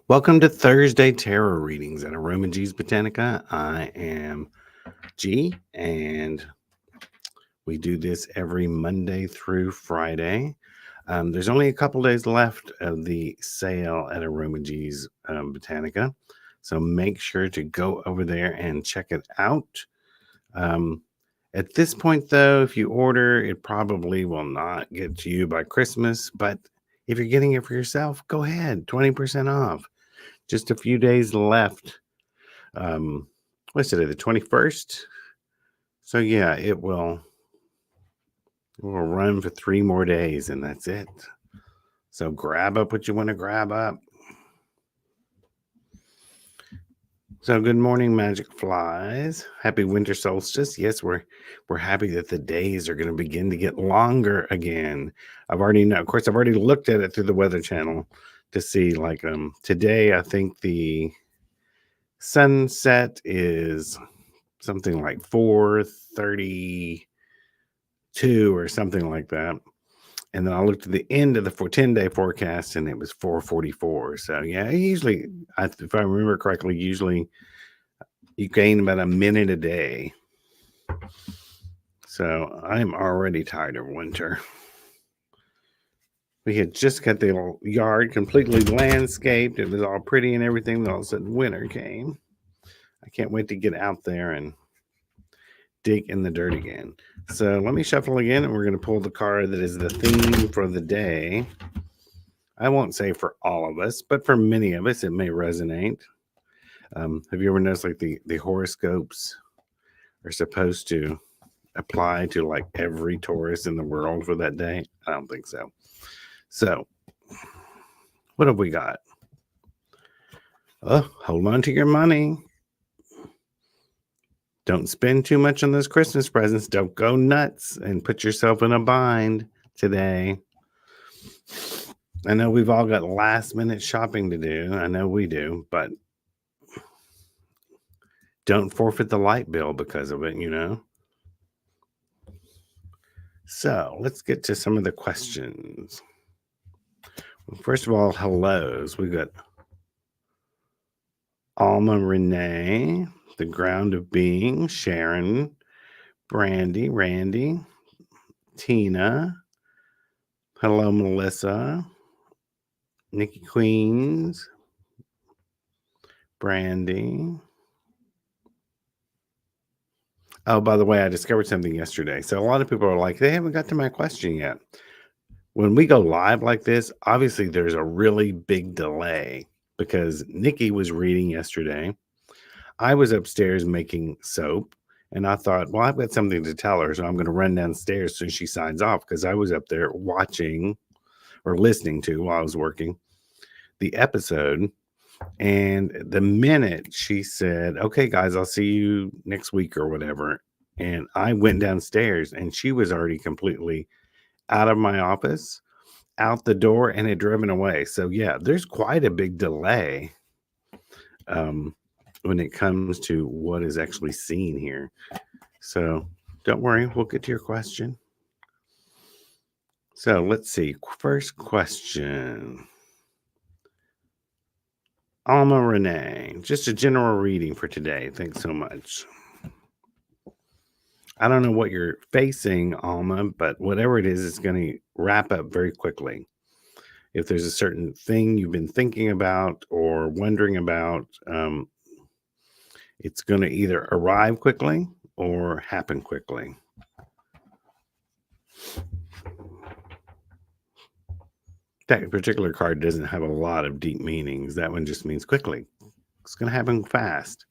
Welcome to Thursday Tarot Readings at Aroma G's Botanica. I am G, and we do this every Monday through Friday. There's only a couple days left of the sale at Aroma G's Botanica, so make sure to go over there and check it out. At this point, though, if you order, it probably will not get to you by Christmas, but if you're getting it for yourself, go ahead, 20% off. Just a few days left. What's today, the 21st? So yeah, it will run for 3 more days, and that's it. So grab up what you want to grab up. So good morning, magic flies. Happy winter solstice. Yes, we're happy that the days are going to begin to get longer again. Of course, I've already looked at it through the Weather Channel to see, like, today I think the sunset is something like 4:32 or something like that. And then I looked at the end of the 10-day forecast, and it was 4:44. So yeah, usually, if I remember correctly, usually you gain about a minute a day. So I'm already tired of winter. We had just got the yard completely landscaped. It was all pretty and everything. Then all of a sudden winter came. I can't wait to get out there and dig in the dirt again. So let me shuffle again, and we're going to pull the card that is the theme for the day. I won't say for all of us, but for many of us, it may resonate. Have you ever noticed, like, the horoscopes are supposed to apply to like every Taurus in the world for that day? I don't think so. So what have we got? Oh, hold on to your money. Don't spend too much on those Christmas presents. Don't go nuts and put yourself in a bind today. I know we've all got last minute shopping to do. I know we do, but don't forfeit the light bill because of it, So let's get to some of the questions. Well, first of all, hellos. We've got Alma Renee, The Ground of Being, Sharon, Brandy, Randy, Tina, hello, Melissa, Nikki Queens, Brandy. Oh, by the way, I discovered something yesterday. So a lot of people are like, they haven't got to my question yet. When we go live like this, obviously there's a really big delay because Nikki was reading yesterday. I was upstairs making soap, and I thought, well, I've got something to tell her, so I'm going to run downstairs as soon as she signs off, because I was up there watching or listening to, while I was working, the episode. And the minute she said, okay, guys, I'll see you next week or whatever, and I went downstairs, and she was already completely out of my office, out the door, and had driven away. So yeah, there's quite a big delay when it comes to what is actually seen here. So don't worry, we'll get to your question. So let's see. First question. Alma Renee, just a general reading for today. Thanks so much. I don't know what you're facing, Alma, but whatever it is, it's going to wrap up very quickly. If there's a certain thing you've been thinking about or wondering about, it's going to either arrive quickly or happen quickly. That particular card doesn't have a lot of deep meanings. That one just means quickly. It's going to happen fast.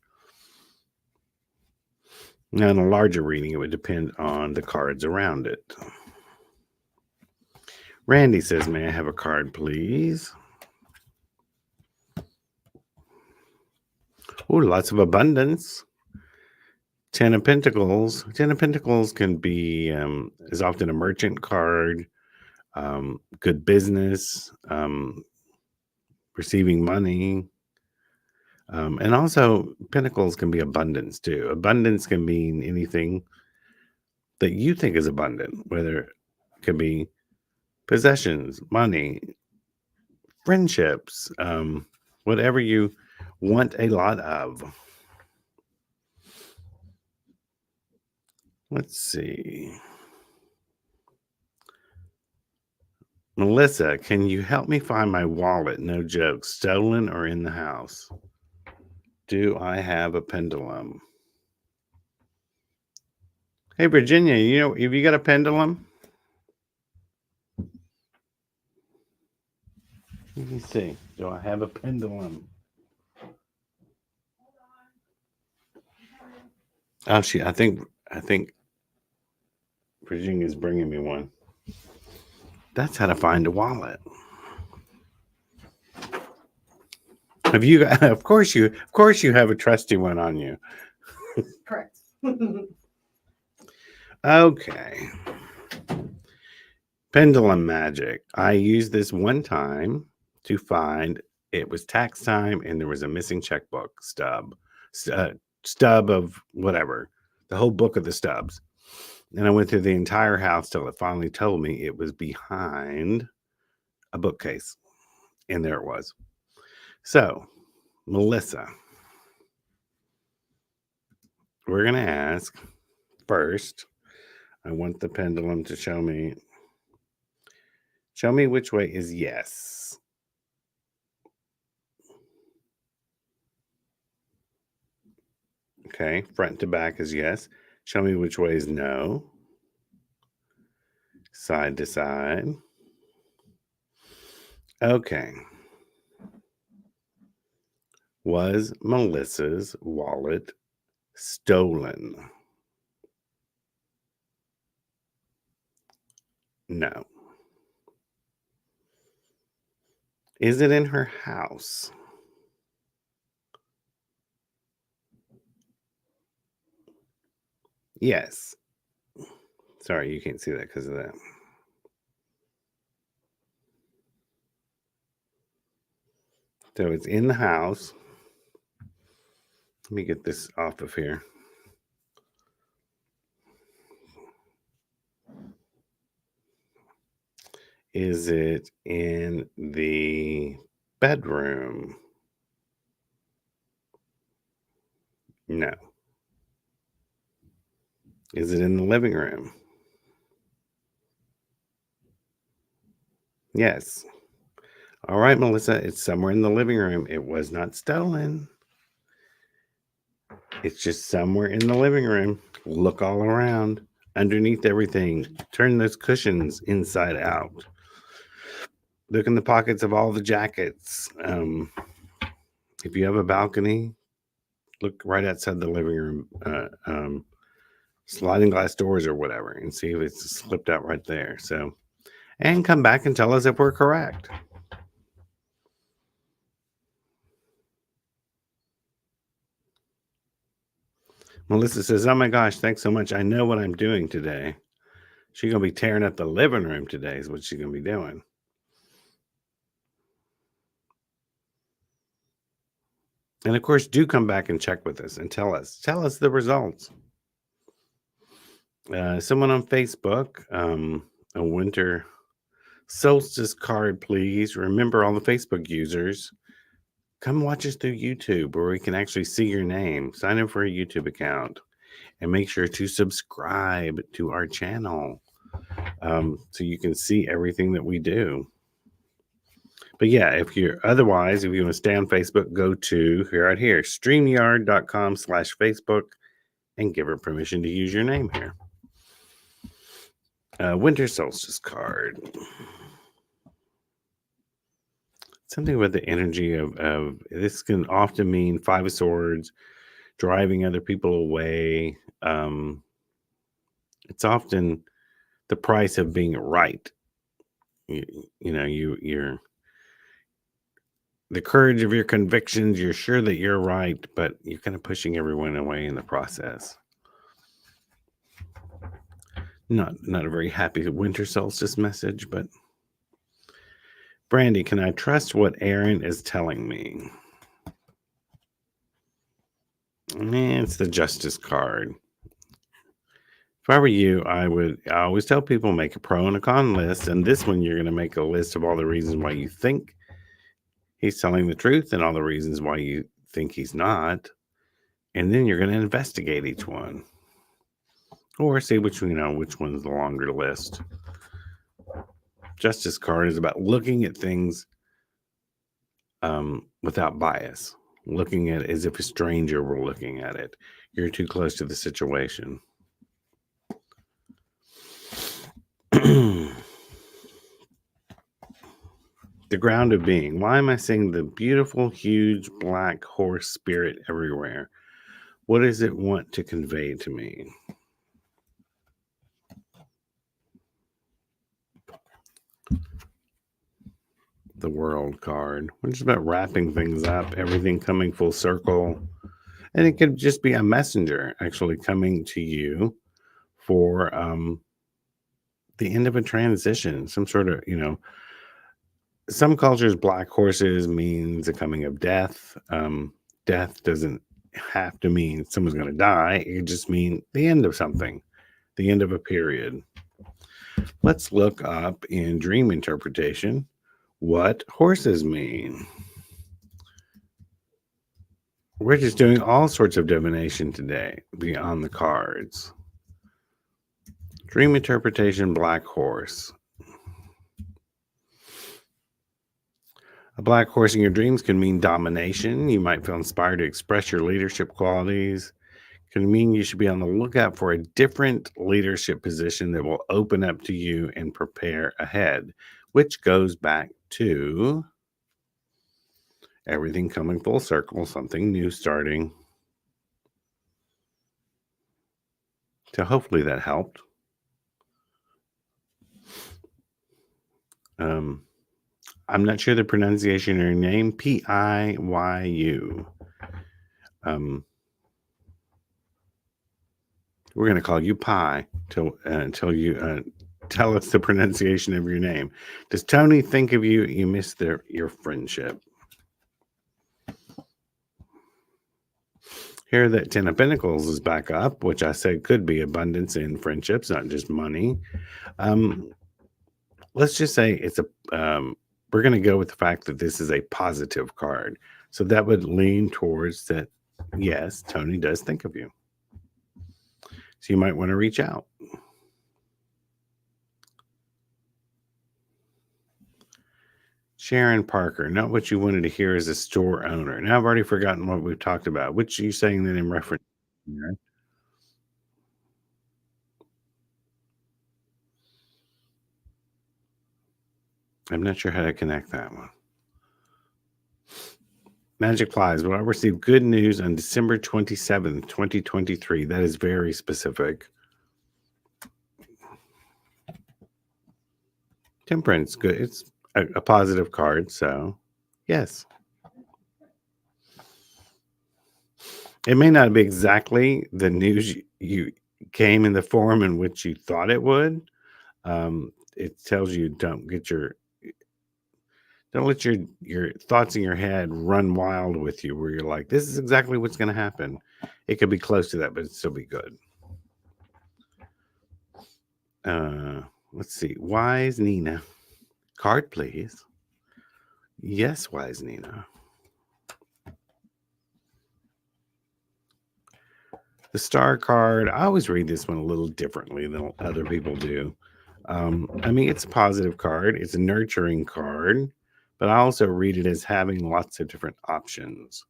Now, in a larger reading, it would depend on the cards around it. Randy says, may I have a card, please? Oh, lots of abundance. 10 of Pentacles. 10 of Pentacles can be, is often a merchant card, good business, receiving money. And also, Pentacles can be abundance too. Abundance can mean anything that you think is abundant, whether it could be possessions, money, friendships, whatever you want a lot of. Let's see. Melissa, can you help me find my wallet? No joke. Stolen or in the house? Do I have a pendulum? Hey, Virginia, have you got a pendulum? Let me see. Do I have a pendulum? Oh, I think Virginia's bringing me one. That's how to find a wallet. Have you? Of course you have a trusty one on you. Correct. Okay. Pendulum magic. I used this one time to find it was tax time and there was a missing checkbook stub of whatever, the whole book of the stubs. And I went through the entire house till it finally told me it was behind a bookcase. And there it was. So, Melissa, we're going to ask first. I want the pendulum to show me which way is yes. Okay, front to back is yes. Show me which way is no. Side to side. Okay. Was Melissa's wallet stolen? No. Is it in her house? Yes. Sorry, you can't see that because of that. So it's in the house. Let me get this off of here. Is it in the bedroom? No. Is it in the living room? Yes. All right, Melissa, it's somewhere in the living room. It was not stolen. It's just somewhere in the living room. Look all around, underneath everything. Turn those cushions inside out. Look in the pockets of all the jackets. If you have a balcony, look right outside the living room, sliding glass doors or whatever, and see if it's slipped out right there. So, and come back and tell us if we're correct. Melissa says, "Oh my gosh, thanks so much. I know what I'm doing today." She's going to be tearing up the living room today is what she's going to be doing. And of course, do come back and check with us and tell us the results. Someone on Facebook, a winter solstice card, please. Remember all the Facebook users, come watch us through YouTube where we can actually see your name. Sign up for a YouTube account and make sure to subscribe to our channel so you can see everything that we do. But yeah, if you want to stay on Facebook, go to right here, StreamYard.com/Facebook and give her permission to use your name here. Winter solstice card. Something about the energy of this can often mean Five of Swords, driving other people away. It's often the price of being right. You're the courage of your convictions. You're sure that you're right, but you're kind of pushing everyone away in the process. Not a very happy winter solstice message, but Brandy, can I trust what Aaron is telling me? It's the Justice card. If I were you, I always tell people make a pro and a con list, and this one you're going to make a list of all the reasons why you think He's telling the truth and all the reasons why you think he's not. And then you're going to investigate each one or see which one's the longer list. Justice card is about looking at things without bias, looking at it as if a stranger were looking at it. You're too close to the situation. The ground of being. Why am I seeing the beautiful, huge black horse spirit everywhere? What does it want to convey to me? The world card, which is about wrapping things up, everything coming full circle. And it could just be a messenger actually coming to you for the end of a transition, some sort of, some cultures, black horses means the coming of death. Death doesn't have to mean someone's going to die. It could just mean the end of something, the end of a period. Let's look up in dream interpretation what horses mean. We're just doing all sorts of divination today beyond the cards. Dream interpretation, black horse. A black horse in your dreams can mean domination. You might feel inspired to express your leadership qualities. Can mean you should be on the lookout for a different leadership position that will open up to you and prepare ahead, which goes back to everything coming full circle, something new starting. So hopefully that helped. I'm not sure the pronunciation of your name. Piyu. We're going to call you Pi until you tell us the pronunciation of your name. Does Tony think of you? You missed your friendship. Here, that Ten of Pentacles is back up, which I said could be abundance in friendships, not just money. Let's just say it's we're going to go with the fact that this is a positive card. So that would lean towards that, yes, Tony does think of you. So you might want to reach out. Sharon Parker, not what you wanted to hear as a store owner. Now I've already forgotten what we've talked about. Which are you saying that in reference? Right? I'm not sure how to connect that one. Magic Flies. Well, I received good news on December 27th, 2023. That is very specific. Temperance, good. It's a positive card, so yes. It may not be exactly the news you came in the form in which you thought it would. It tells you don't let your thoughts in your head run wild with you, where you're like, this is exactly what's going to happen. It could be close to that, but it'd still be good. Let's see. Wise Nina. Card, please. Yes, Wise Nina. The star card, I always read this one a little differently than other people do. I mean, it's a positive card. It's a nurturing card, but I also read it as having lots of different options.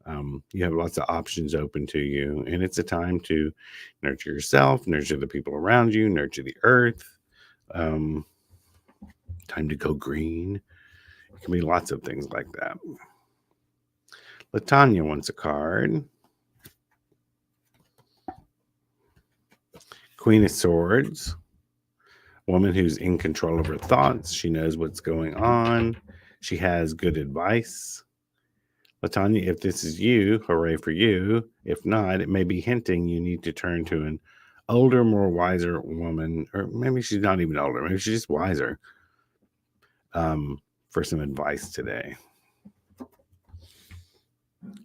You have lots of options open to you, and it's a time to nurture yourself, nurture the people around you, nurture the earth. Time to go green. It can be lots of things like that. Latanya wants a card. Queen of Swords. Woman who's in control of her thoughts. She knows what's going on. She has good advice. Latanya, if this is you, hooray for you. If not, it may be hinting you need to turn to an older, more wiser woman, or maybe she's not even older. Maybe she's just wiser, for some advice today.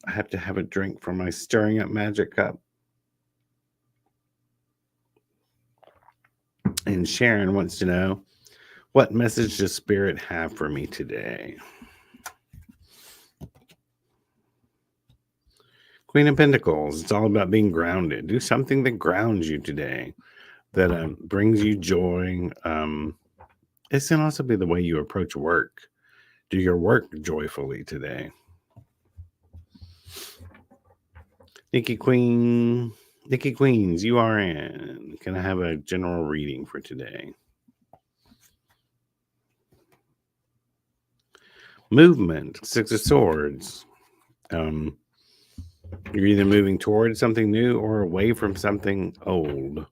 I have to have a drink from my stirring up magic cup. And Sharon wants to know, what message does Spirit have for me today? Queen of Pentacles. It's all about being grounded. Do something that grounds you today, that brings you joy. This can also be the way you approach work. Do your work joyfully today. Nikki Queens, you are in. Can I have a general reading for today? Movement, Six of Swords. You're either moving towards something new or away from something old.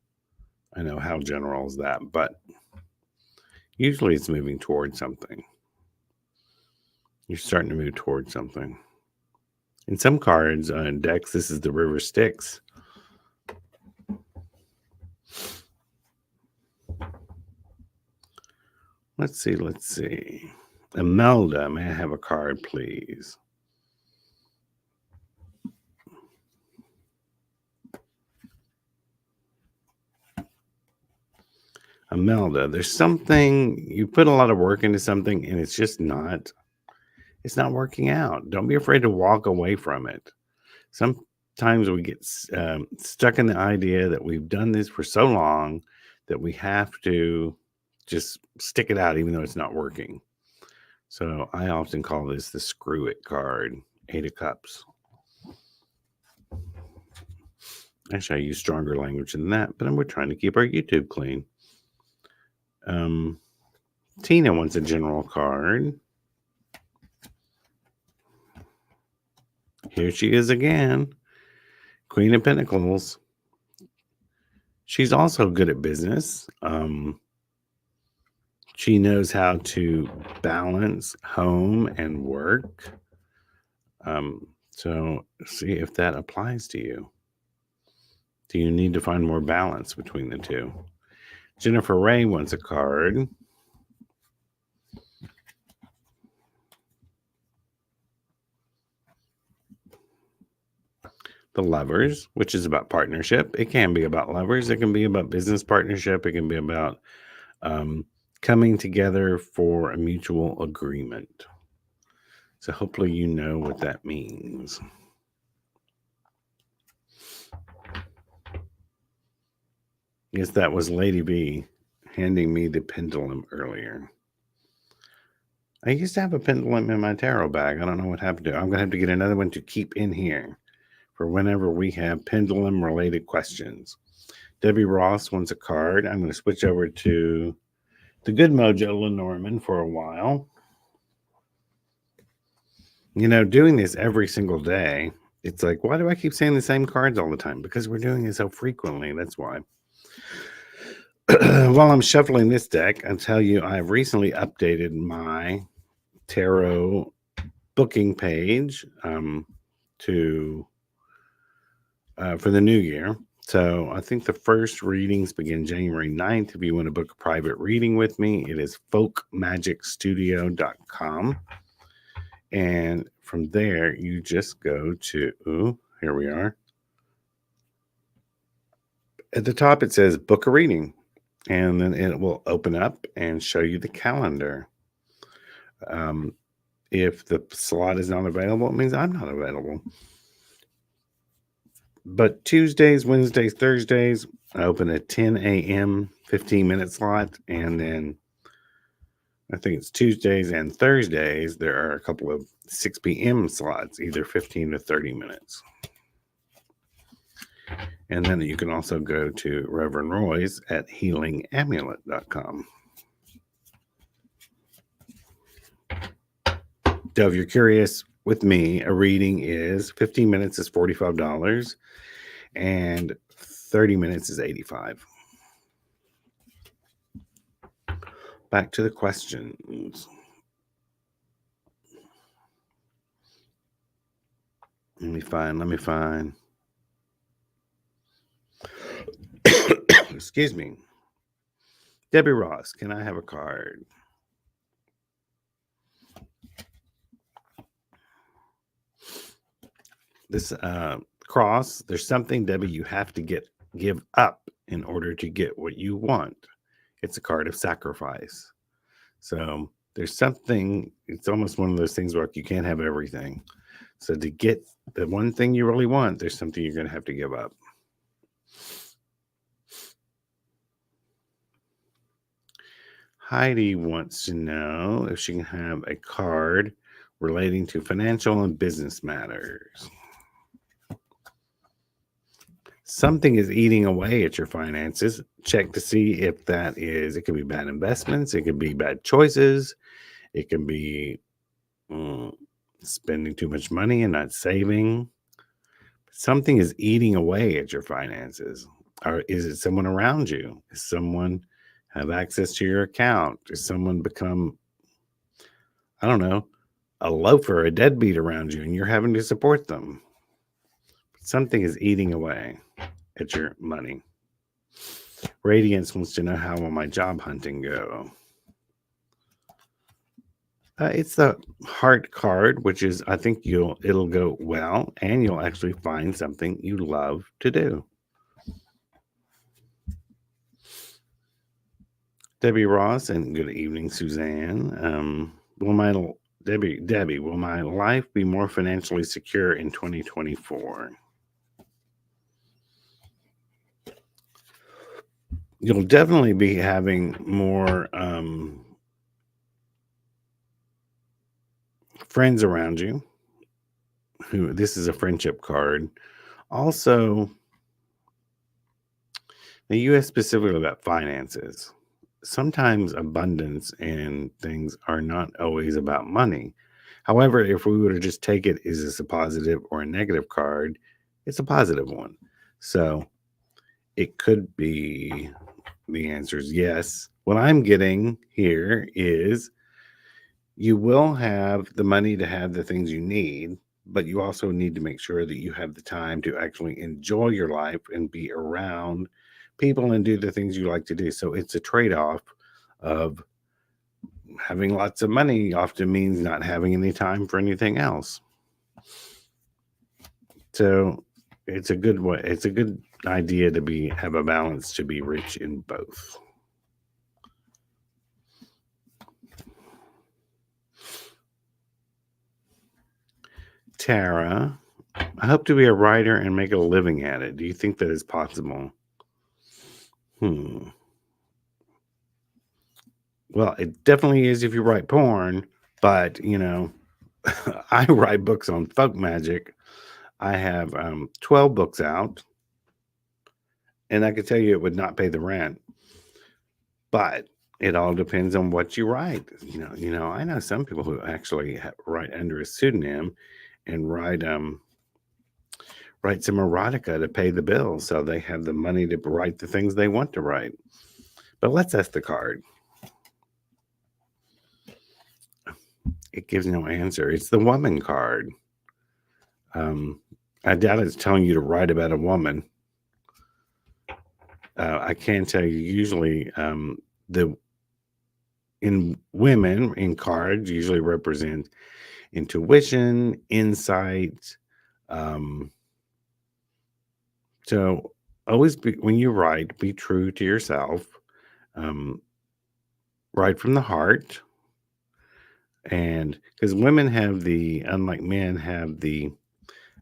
I know, how general is that, but usually it's moving towards something. You're starting to move towards something. In some cards decks, this is the River Styx. Let's see. Imelda, may I have a card, please? Imelda, there's something, you put a lot of work into something and it's just not working out. Don't be afraid to walk away from it. Sometimes we get stuck in the idea that we've done this for so long that we have to just stick it out even though it's not working. So I often call this the screw it card, 8 of Cups. Actually, I use stronger language than that, but we're trying to keep our YouTube clean. Tina wants a general card. Here she is again. Queen of Pentacles. She's also good at business. She knows how to balance home and work. So see if that applies to you. Do you need to find more balance between the two? Jennifer Ray wants a card. The Lovers, which is about partnership. It can be about lovers. It can be about business partnership. It can be about coming together for a mutual agreement. So hopefully you know what that means. Yes, that was Lady B handing me the pendulum earlier. I used to have a pendulum in my tarot bag. I don't know what happened to it. I'm going to have to get another one to keep in here for whenever we have pendulum-related questions. Debbie Ross wants a card. I'm going to switch over to the good Mojo Lenormand for a while. You know, doing this every single day, it's like, why do I keep saying the same cards all the time? Because we're doing it so frequently. That's why. While I'm shuffling this deck, I'll tell you I've recently updated my tarot booking page for the new year. So I think the first readings begin January 9th. If you want to book a private reading with me, it is folkmagicstudio.com. And from there, you just go to, here we are. At the top, it says book a reading. And then it will open up and show you the calendar. If the slot is not available, it means I'm not available. But Tuesdays, Wednesdays, Thursdays, I open at 10 a.m., 15-minute slot. And then I think it's Tuesdays and Thursdays, there are a couple of 6 p.m. slots, either 15 to 30 minutes. And then you can also go to Reverend Roy's at healingamulet.com. So if you're curious, with me, a reading is 15 minutes is $45 and 30 minutes is $85. Back to the questions. Let me find. Excuse me. Debbie Ross, can I have a card? This cross, there's something, Debbie, you have to give up in order to get what you want. It's a card of sacrifice. So There's something, it's almost one of those things where like you can't have everything. So to get the one thing you really want, there's something you're going to have to give up. Heidi wants to know if she can have a card relating to financial and business matters. Something is eating away at your finances. Check to see if that is, it could be bad investments, it could be bad choices, it can be mm, spending too much money and not saving. Something is eating away at your finances. Or is it someone around you? Is someone have access to your account? Does someone become, I don't know, a loafer, a deadbeat around you, and you're having to support them? Something is eating away at your money. Radiance wants to know, how will my job hunting go? It's the heart card, which is, I think it'll go well, and you'll actually find something you love to do. Debbie Ross, and good evening, Suzanne. Will my Debbie, will my life be more financially secure in 2024? You'll definitely be having more friends around you. Who, this is a friendship card. Also, the U.S. specifically about finances. Sometimes abundance and things are not always about money. However, if we were to just take it, is this a positive or a negative card? It's a positive one. So it could be, the answer is yes. What I'm getting here is you will have the money to have the things you need, but you also need to make sure that you have the time to actually enjoy your life and be around people and do the things you like to do. So it's a trade off of having lots of money often means not having any time for anything else. So it's a good way. It's a good idea to have a balance, to be rich in both. Tara, I hope to be a writer and make a living at it. Do you think that is possible? Well, it definitely is if you write porn, but I write books on folk magic. I have 12 books out, and I can tell you it would not pay the rent. But it all depends on what you write. I know some people who actually write under a pseudonym and write some erotica to pay the bills, so they have the money to write the things they want to write. But let's ask the card. It gives no answer. It's the woman card. I doubt it's telling you to write about a woman. I can tell you, usually, the in women in cards usually represent intuition, insight. Um, so always be, when you write, be true to yourself. Um, write from the heart, and because women have the, unlike men, have the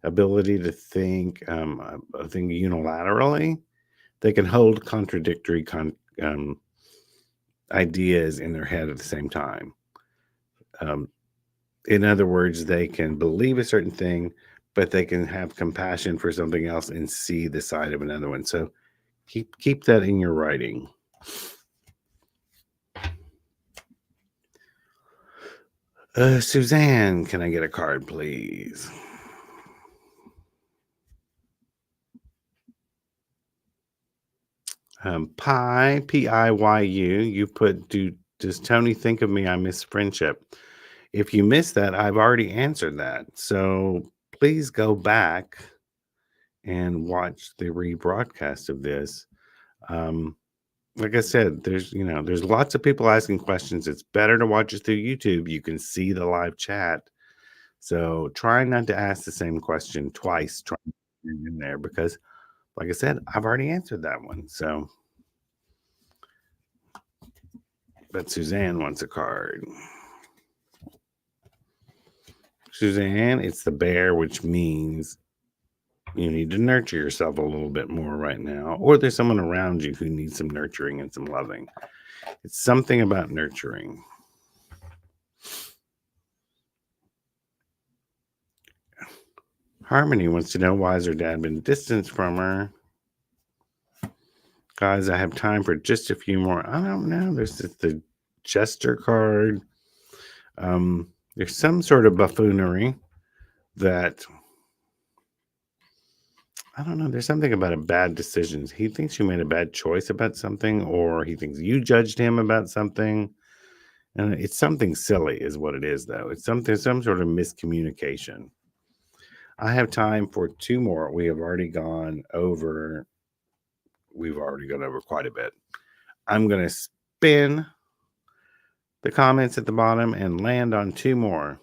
ability to think unilaterally. They can hold contradictory ideas in their head at the same time. Um, in other words, they can believe a certain thing, but they can have compassion for something else and see the side of another one. So keep that in your writing. Suzanne, can I get a card, please? Piyu. You put, does Tony think of me? I miss friendship. If you missed that, I've already answered that. So please go back and watch the rebroadcast of this. Like I said, there's lots of people asking questions. It's better to watch it through YouTube. You can see the live chat. So try not to ask the same question twice. Try in there because, like I said, I've already answered that one. So, but Suzanne wants a card. Suzanne, it's the bear, which means you need to nurture yourself a little bit more right now, or there's someone around you who needs some nurturing and some loving. It's something about nurturing. Harmony wants to know, why has her dad been distanced from her? Guys, I have time for just a few more. I don't know. There's the Jester card. There's some sort of buffoonery that, I don't know. There's something about a bad decisions. He thinks you made a bad choice about something, or he thinks you judged him about something. And it's something silly, is what it is, though. It's some sort of miscommunication. I have time for two more. We've already gone over quite a bit. I'm going to spin the comments at the bottom and land on two more.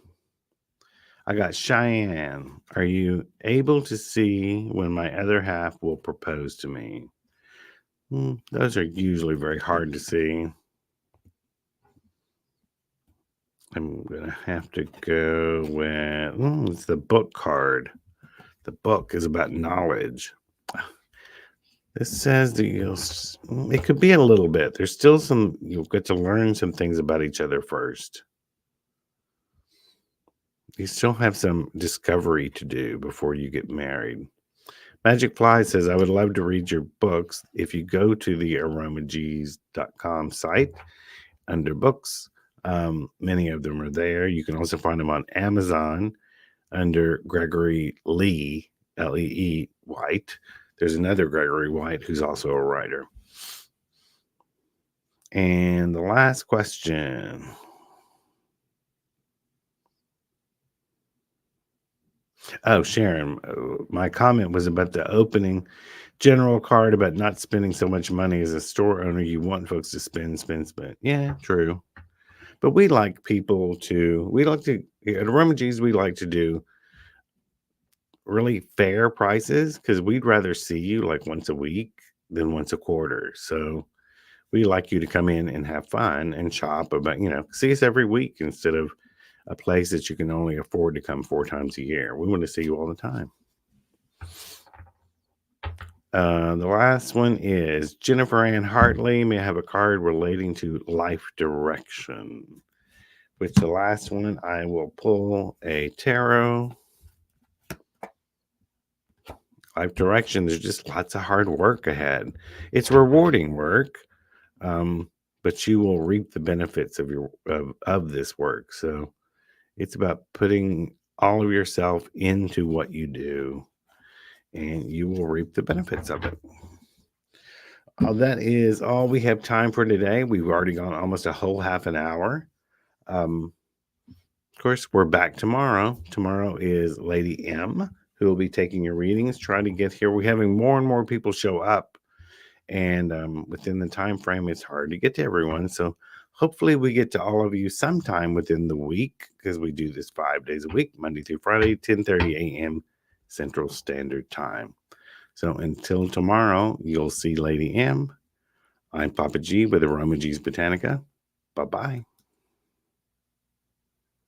I got Cheyenne. Are you able to see when my other half will propose to me? Those are usually very hard to see. I'm going to have to go with, it's the book card. The book is about knowledge. This says that it could be a little bit. There's still you'll get to learn some things about each other first. You still have some discovery to do before you get married. Magic Fly says, I would love to read your books. If you go to the aromagees.com site under books, many of them are there. You can also find them on Amazon under Gregory Lee, Lee White. There's another Gregory White who's also a writer. And the last question. Oh, Sharon, my comment was about the opening general card about not spending so much money as a store owner. You want folks to spend. Yeah, true. But we like people to, at Aromagees, we like to do really fair prices because we'd rather see you like once a week than once a quarter. So we like you to come in and have fun and shop about, see us every week instead of a place that you can only afford to come 4 times a year. We want to see you all the time. The last one is Jennifer Ann Hartley. May I have a card relating to life direction? With the last one, I will pull a tarot. Life direction, there's just lots of hard work ahead. It's rewarding work, but you will reap the benefits of this work. So it's about putting all of yourself into what you do, and you will reap the benefits of it. That is all we have time for today. We've already gone almost a whole half an hour. Of course, we're back tomorrow. Tomorrow is Lady M, who will be taking your readings. Trying to get here. We're having more and more people show up, and within the time frame, it's hard to get to everyone. So hopefully we get to all of you sometime within the week, because we do this 5 days a week, Monday through Friday, 10:30 a.m. Central Standard Time. So until tomorrow, you'll see Lady M. I'm Papa G with Aromagees Botanica. Bye-bye.